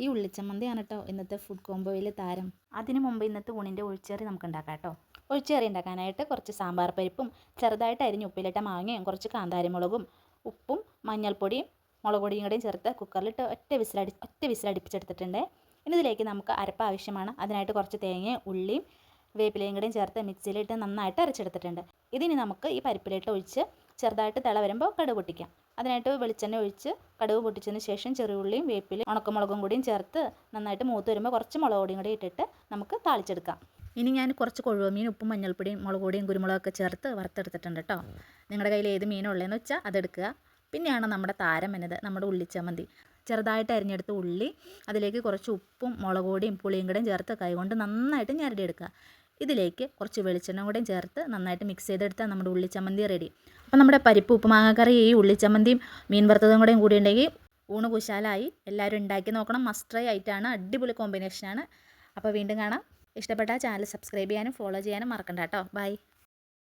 ഈ ഉള്ളിച്ചമ്മന്തിയാണ് കേട്ടോ ഇന്നത്തെ ഫുഡ് കോംബോയിൽ താരം. അതിന് മുമ്പ് ഇന്നത്തെ ഊണിൻ്റെ ഒഴിച്ചേറി നമുക്ക് ഉണ്ടാക്കാം കേട്ടോ. ഒഴിച്ചേറി ഉണ്ടാക്കാനായിട്ട് കുറച്ച് സാമ്പാർ പരിപ്പും ചെറുതായിട്ട് അരിഞ്ഞ് ഉപ്പിലിട്ട മാങ്ങയും കുറച്ച് കാന്താരിമുളകും ഉപ്പും മഞ്ഞൾപ്പൊടിയും മുളക് പൊടിയും കൂടെയും ചേർത്ത് കുക്കറിലിട്ട് ഒറ്റ വിസിലടിപ്പിച്ചെടുത്തിട്ടുണ്ട്. ഇനി ഇതിലേക്ക് നമുക്ക് അരപ്പ് ആവശ്യമാണ്. അതിനായിട്ട് കുറച്ച് തേങ്ങയും ഉള്ളിയും വേപ്പിലയും കൂടെയും ചേർത്ത് മിക്സിയിലിട്ട് നന്നായിട്ട് അരച്ചെടുത്തിട്ടുണ്ട്. ഇതിനി നമുക്ക് ഈ പരിപ്പിലിട്ട് ഒഴിച്ച് ചെറുതായിട്ട് തിള വരുമ്പോൾ കടുക് പൊട്ടിക്കാം. അതിനായിട്ട് വെളിച്ചെണ്ണ ഒഴിച്ച് കടുക് പൊട്ടിച്ചതിന് ശേഷം ചെറിയുള്ളിയും വേപ്പിലയും ഉണക്കമുളകും കൂടിയും ചേർത്ത് നന്നായിട്ട് മൂത്ത് വരുമ്പോൾ കുറച്ച് മുളക് പൊടിയും കൂടി ഇട്ടിട്ട് നമുക്ക് താളിച്ചെടുക്കാം. ഇനി ഞാൻ കുറച്ച് കൊഴുവമീൻ ഉപ്പും മഞ്ഞൾപ്പൊടിയും മുളക് പൊടിയും കുരുമുളകൊക്കെ ചേർത്ത് വറുത്തെടുത്തിട്ടുണ്ട് കേട്ടോ. നിങ്ങളുടെ കയ്യിൽ ഏത് മീനുള്ളതെന്ന് വെച്ചാൽ അതെടുക്കുക. പിന്നെയാണ് നമ്മുടെ താരം എന്നത്, നമ്മുടെ ഉള്ളിച്ചമ്മന്തി. ചെറുതായിട്ട് അരിഞ്ഞെടുത്ത ഉള്ളി, അതിലേക്ക് കുറച്ച് ഉപ്പും മുളക് പൊടിയും പുളിയും കൂടെയും ചേർത്ത് കൈകൊണ്ട് നന്നായിട്ട് ഞെരടിയെടുക്കുക. ഇതിലേക്ക് കുറച്ച് വെളിച്ചെണ്ണ കൂടെയും ചേർത്ത് നന്നായിട്ട് മിക്സ് ചെയ്തെടുത്താൽ നമ്മുടെ ഉള്ളിച്ചമ്മന്തി റെഡി. അപ്പോൾ നമ്മുടെ പരിപ്പ് ഉപ്പുമാങ്ങക്കറി ഈ ഉള്ളിച്ചമ്മന്തിയും മീൻ വറുത്തതും കൂടെയും കൂടി ഉണ്ടെങ്കിൽ ഊണ് കുശാലായി. എല്ലാവരും ഉണ്ടാക്കി നോക്കണം. മസ്റ്റ് ട്രൈ ആയിട്ടാണ്, അടിപൊളി കോമ്പിനേഷനാണ്. അപ്പോൾ വീണ്ടും കാണാം. ഇഷ്ടപ്പെട്ടാൽ ചാനൽ സബ്സ്ക്രൈബ് ചെയ്യാനും ഫോളോ ചെയ്യാനും മറക്കണ്ട കേട്ടോ. ബൈ.